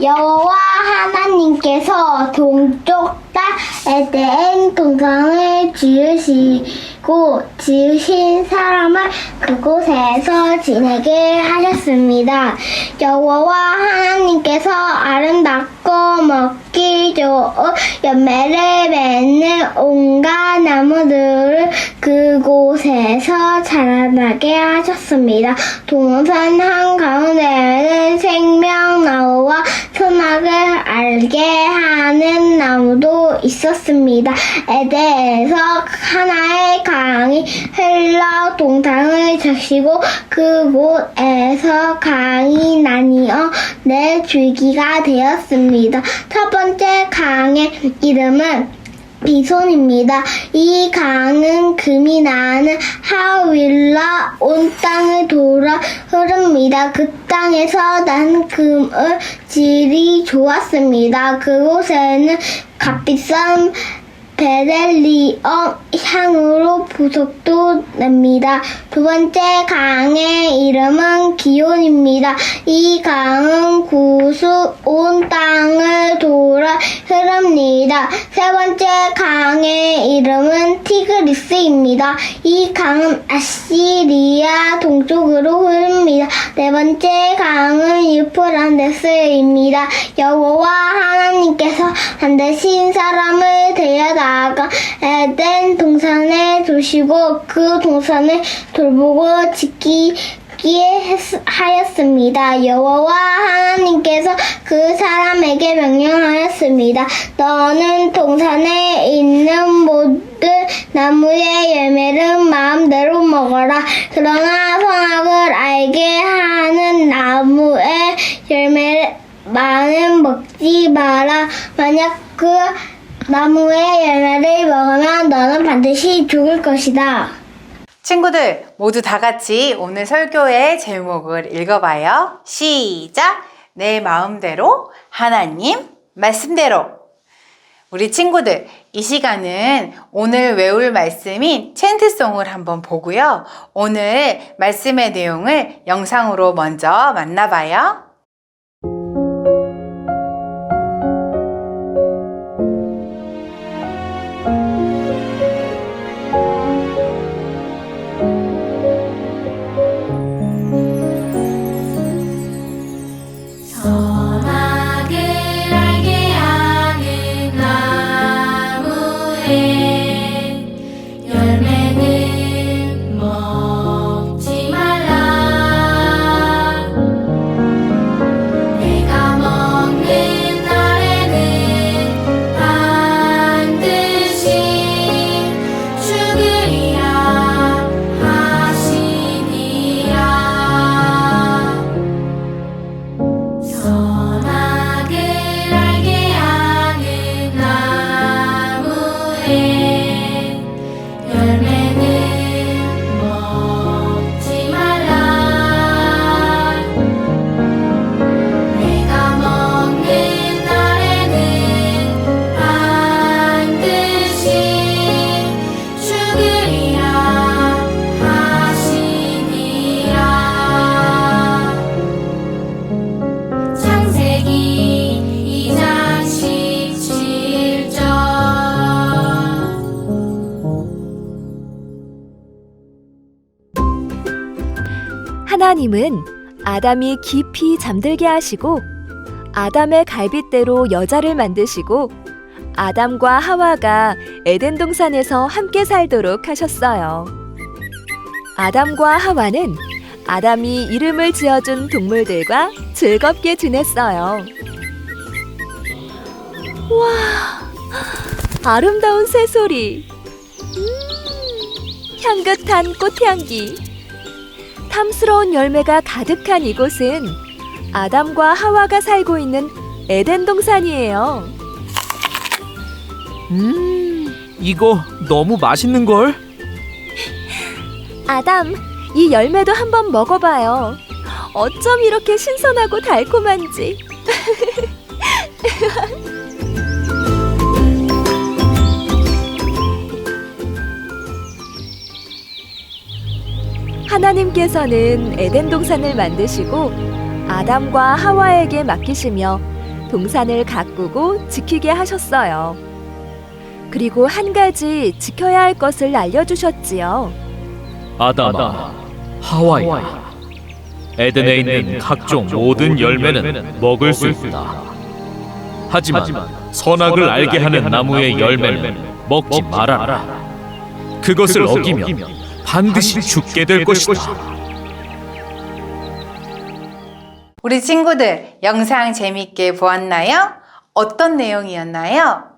여호와 하나님께서 동쪽 땅에 대한 동산을 지으시고 지으신 사람을 그곳에서 지내게 하셨습니다. 여호와 하나님께서 아름답고 먹기 좋은 열매를 맺는 온갖 나무들을 그곳에서 자라나게 하셨습니다. 동산 한가운데에는 생명나무와 선악을 알게 하는 나무도 있었습니다. 에덴에서 하나의 강이 흘러 동산을 적시고 그곳에서 강이 나뉘어 네 줄기가 되었습니다. 첫 번째 강의 이름은 비손입니다. 이 강은 금이 나는 하윌라 온 땅을 돌아 흐릅니다. 그 땅에서 난 금의 질이 좋았습니다. 그곳에는 값비싼 베델리엄 향으로 보석도 냅니다. 두 번째 강의 이름은 기온입니다. 이 강은 구수 온 땅을 돌아 흐릅니다. 세 번째 강의 이름은 티그리스입니다. 이 강은 아시리아 동쪽으로 흐릅니다. 네 번째 강은 유프라데스입니다. 여호와 하나님께서 만드신 사람을 데려다가 에덴 동산에 두시고 그 동산을 돌보고 지키게 하였습니다. 여호와 하나님께서 그 사람에게 명령하였습니다. 너는 동산에 있는 모든 나무의 열매를 마음대로 먹어라. 그러나 선악을 알게 하는 나무의 열매만은 먹지 마라. 만약 그 나무의 열매를 먹으면 너는 반드시 죽을 것이다. 친구들 모두 다 같이 오늘 설교의 제목을 읽어봐요. 시작! 내 마음대로 하나님 말씀대로. 우리 친구들 이 시간은 오늘 외울 말씀인 챈트송을 한번 보고요. 오늘 말씀의 내용을 영상으로 먼저 만나봐요. 하나님은 아담이 깊이 잠들게 하시고 아담의 갈빗대로 여자를 만드시고 아담과 하와가 에덴 동산에서 함께 살도록 하셨어요. 아담과 하와는 아담이 이름을 지어준 동물들과 즐겁게 지냈어요. 와, 아름다운 새소리, 향긋한 꽃향기, 탐스러운 열매가 가득한 이곳은 아담과 하와가 살고 있는 에덴 동산이에요. 이거 너무 맛있는걸? 아담, 이 열매도 한번 먹어봐요. 어쩜 이렇게 신선하고 달콤한지. 하나님께서는 에덴 동산을 만드시고 아담과 하와에게 맡기시며 동산을 가꾸고 지키게 하셨어요. 그리고 한 가지 지켜야 할 것을 알려주셨지요. 아담아, 하와야, 에덴에 있는 각종 모든 열매는 먹을 수 있다. 하지만 선악을 알게 하는 나무의 열매는 먹지 말아라. 그것을 어기면 반드시 죽게 될 것이다. 우리 친구들, 영상 재밌게 보았나요? 어떤 내용이었나요?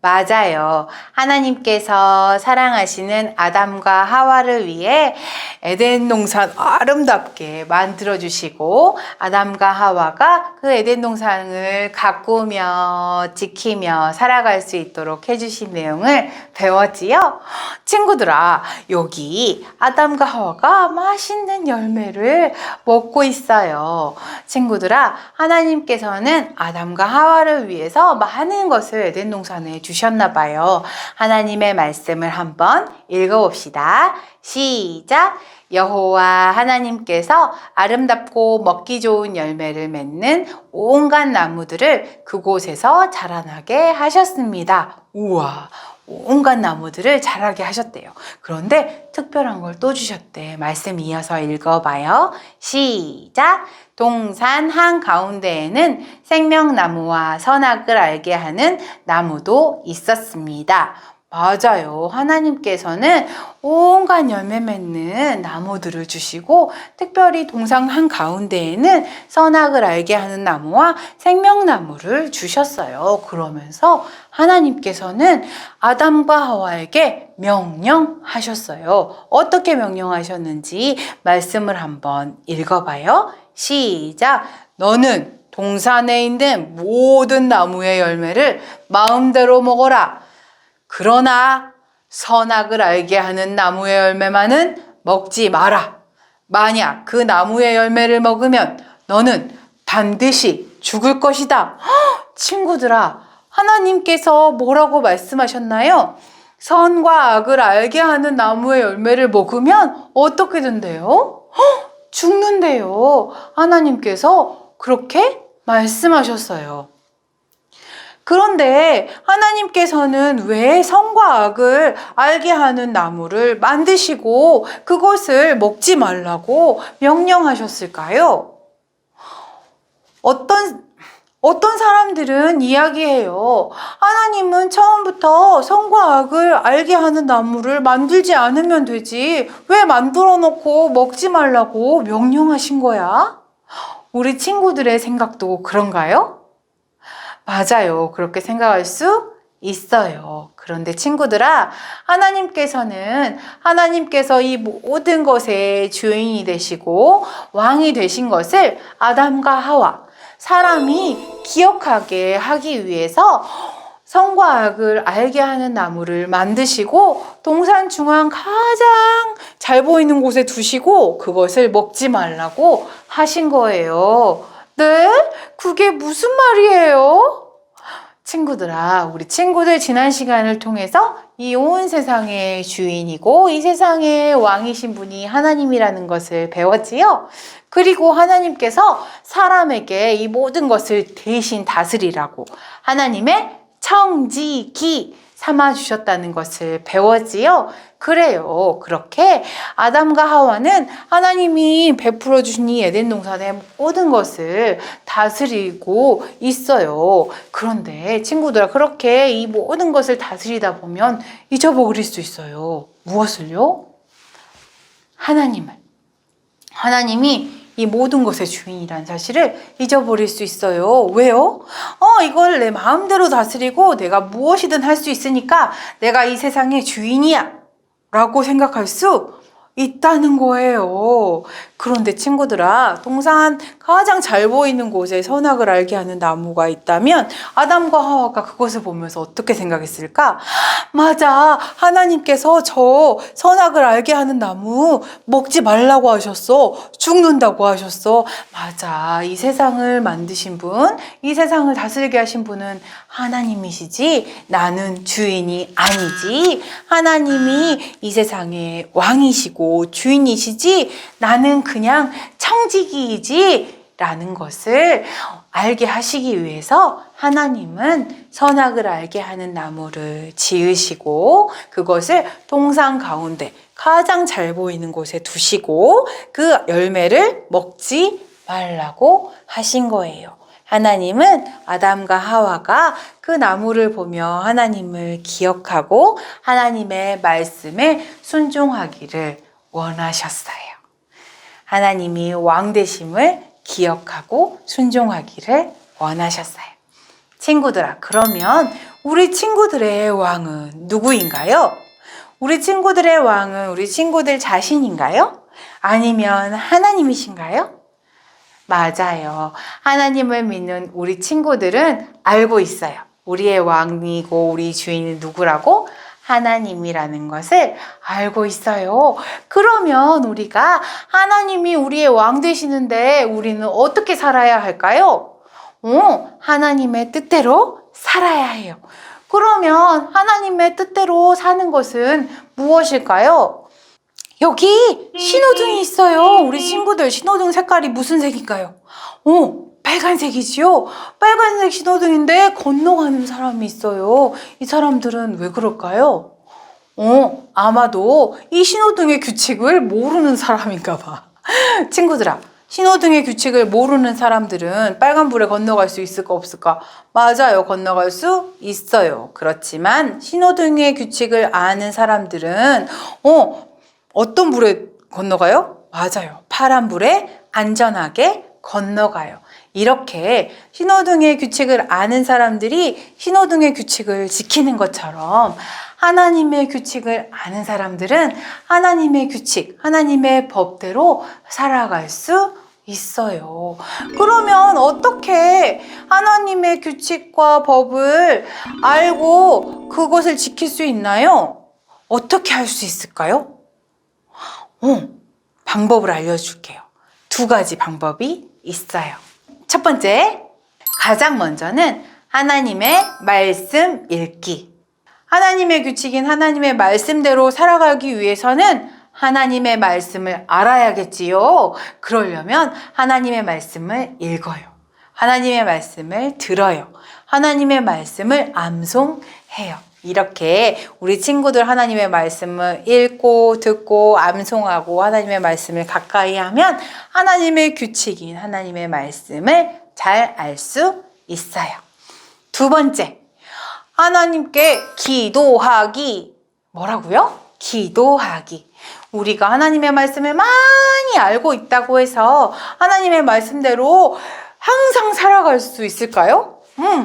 맞아요. 하나님께서 사랑하시는 아담과 하와를 위해 에덴 동산 아름답게 만들어주시고 아담과 하와가 그 에덴 동산을 가꾸며 지키며 살아갈 수 있도록 해주신 내용을 배웠지요? 친구들아, 여기 아담과 하와가 맛있는 열매를 먹고 있어요. 친구들아, 하나님께서는 아담과 하와를 위해서 많은 것을 에덴 동산에 주셨나 봐요. 하나님의 말씀을 한번 읽어봅시다. 시작! 여호와 하나님께서 아름답고 먹기 좋은 열매를 맺는 온갖 나무들을 그곳에서 자라나게 하셨습니다. 우와! 온갖 나무들을 자라게 하셨대요. 그런데 특별한 걸 또 주셨대. 말씀 이어서 읽어봐요. 시작! 동산 한가운데에는 생명나무와 선악을 알게 하는 나무도 있었습니다. 맞아요. 하나님께서는 온갖 열매 맺는 나무들을 주시고 특별히 동산 한가운데에는 선악을 알게 하는 나무와 생명나무를 주셨어요. 그러면서 하나님께서는 아담과 하와에게 명령하셨어요. 어떻게 명령하셨는지 말씀을 한번 읽어봐요. 시작! 너는 동산에 있는 모든 나무의 열매를 마음대로 먹어라. 그러나 선악을 알게 하는 나무의 열매만은 먹지 마라. 만약 그 나무의 열매를 먹으면 너는 반드시 죽을 것이다. 친구들아, 하나님께서 뭐라고 말씀하셨나요? 선과 악을 알게 하는 나무의 열매를 먹으면 어떻게 된대요? 죽는데요. 하나님께서 그렇게 말씀하셨어요. 그런데 하나님께서는 왜 선과 악을 알게 하는 나무를 만드시고 그것을 먹지 말라고 명령하셨을까요? 어떤 사람들은 이야기해요. 하나님은 처음부터 선과 악을 알게 하는 나무를 만들지 않으면 되지. 왜 만들어 놓고 먹지 말라고 명령하신 거야? 우리 친구들의 생각도 그런가요? 맞아요. 그렇게 생각할 수 있어요. 그런데 친구들아, 하나님께서 이 모든 것의 주인이 되시고 왕이 되신 것을 아담과 하와, 사람이 기억하게 하기 위해서 선과 악을 알게 하는 나무를 만드시고 동산 중앙 가장 잘 보이는 곳에 두시고 그것을 먹지 말라고 하신 거예요. 네? 그게 무슨 말이에요? 친구들아, 우리 친구들 지난 시간을 통해서 이 온 세상의 주인이고 이 세상의 왕이신 분이 하나님이라는 것을 배웠지요. 그리고 하나님께서 사람에게 이 모든 것을 대신 다스리라고 하나님의 청지기 삼아주셨다는 것을 배웠지요. 그래요. 그렇게 아담과 하와는 하나님이 베풀어 주신 이 에덴 동산의 모든 것을 다스리고 있어요. 그런데 친구들아, 그렇게 이 모든 것을 다스리다 보면 잊어버릴 수 있어요. 무엇을요? 하나님이 이 모든 것의 주인이라는 사실을 잊어버릴 수 있어요. 왜요? 이걸 내 마음대로 다스리고 내가 무엇이든 할 수 있으니까 내가 이 세상의 주인이야 라고 생각할 수 있다는 거예요. 그런데 친구들아, 동산 가장 잘 보이는 곳에 선악을 알게 하는 나무가 있다면 아담과 하와가 그것을 보면서 어떻게 생각했을까? 맞아, 하나님께서 저 선악을 알게 하는 나무 먹지 말라고 하셨어. 죽는다고 하셨어. 맞아, 이 세상을 만드신 분, 이 세상을 다스리게 하신 분은 하나님이시지 나는 주인이 아니지. 하나님이 이 세상의 왕이시고 주인이시지 나는 그냥 청지기이지 라는 것을 알게 하시기 위해서 하나님은 선악을 알게 하는 나무를 지으시고 그것을 동산 가운데 가장 잘 보이는 곳에 두시고 그 열매를 먹지 말라고 하신 거예요. 하나님은 아담과 하와가 그 나무를 보며 하나님을 기억하고 하나님의 말씀에 순종하기를 원하셨어요. 하나님이 왕 되심을 기억하고 순종하기를 원하셨어요. 친구들아, 그러면 우리 친구들의 왕은 누구인가요? 우리 친구들의 왕은 우리 친구들 자신인가요? 아니면 하나님이신가요? 맞아요. 하나님을 믿는 우리 친구들은 알고 있어요. 우리의 왕이고 우리 주인은 누구라고? 하나님이라는 것을 알고 있어요. 그러면 우리가 하나님이 우리의 왕 되시는데 우리는 어떻게 살아야 할까요? 하나님의 뜻대로 살아야 해요. 그러면 하나님의 뜻대로 사는 것은 무엇일까요? 여기 신호등이 있어요. 우리 친구들 신호등 색깔이 무슨 색일까요? 빨간색이지요. 빨간색 신호등인데 건너가는 사람이 있어요. 이 사람들은 왜 그럴까요? 아마도 이 신호등의 규칙을 모르는 사람인가 봐. 친구들아, 신호등의 규칙을 모르는 사람들은 빨간불에 건너갈 수 있을까 없을까? 맞아요. 건너갈 수 있어요. 그렇지만 신호등의 규칙을 아는 사람들은 어떤 불에 건너가요? 맞아요. 파란불에 안전하게 건너가요. 이렇게 신호등의 규칙을 아는 사람들이 신호등의 규칙을 지키는 것처럼 하나님의 규칙을 아는 사람들은 하나님의 규칙, 하나님의 법대로 살아갈 수 있어요. 그러면 어떻게 하나님의 규칙과 법을 알고 그것을 지킬 수 있나요? 어떻게 할 수 있을까요? 방법을 알려줄게요. 2가지 방법이 있어요. 첫 번째, 가장 먼저는 하나님의 말씀 읽기. 하나님의 규칙인 하나님의 말씀대로 살아가기 위해서는 하나님의 말씀을 알아야겠지요. 그러려면 하나님의 말씀을 읽어요. 하나님의 말씀을 들어요. 하나님의 말씀을 암송해요. 이렇게 우리 친구들 하나님의 말씀을 읽고 듣고 암송하고 하나님의 말씀을 가까이 하면 하나님의 규칙인 하나님의 말씀을 잘 알 수 있어요. 2번째, 하나님께 기도하기. 뭐라고요? 기도하기. 우리가 하나님의 말씀을 많이 알고 있다고 해서 하나님의 말씀대로 항상 살아갈 수 있을까요?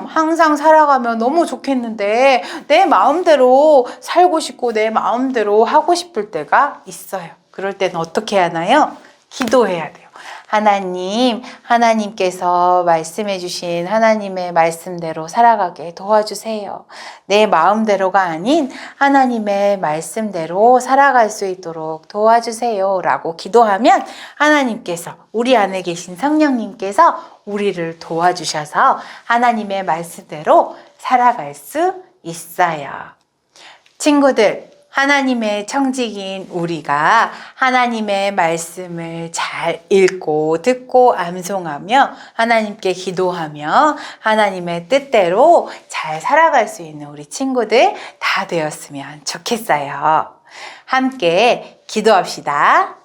항상 살아가면 너무 좋겠는데 내 마음대로 살고 싶고 내 마음대로 하고 싶을 때가 있어요. 그럴 때는 어떻게 하나요? 기도해야 돼요. 하나님께서 말씀해 주신 하나님의 말씀대로 살아가게 도와주세요. 내 마음대로가 아닌 하나님의 말씀대로 살아갈 수 있도록 도와주세요. 라고 기도하면 하나님께서, 우리 안에 계신 성령님께서 우리를 도와주셔서 하나님의 말씀대로 살아갈 수 있어요. 친구들, 하나님의 청지기인 우리가 하나님의 말씀을 잘 읽고 듣고 암송하며 하나님께 기도하며 하나님의 뜻대로 잘 살아갈 수 있는 우리 친구들 다 되었으면 좋겠어요. 함께 기도합시다.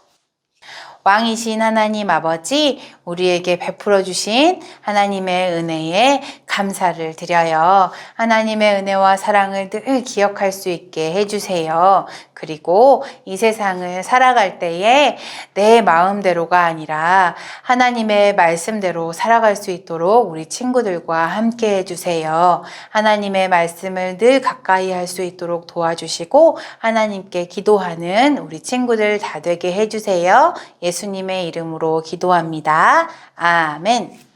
왕이신 하나님 아버지, 우리에게 베풀어 주신 하나님의 은혜에 감사를 드려요. 하나님의 은혜와 사랑을 늘 기억할 수 있게 해주세요. 그리고 이 세상을 살아갈 때에 내 마음대로가 아니라 하나님의 말씀대로 살아갈 수 있도록 우리 친구들과 함께 해주세요. 하나님의 말씀을 늘 가까이 할 수 있도록 도와주시고 하나님께 기도하는 우리 친구들 다 되게 해주세요. 예수님의 이름으로 기도합니다. 아멘.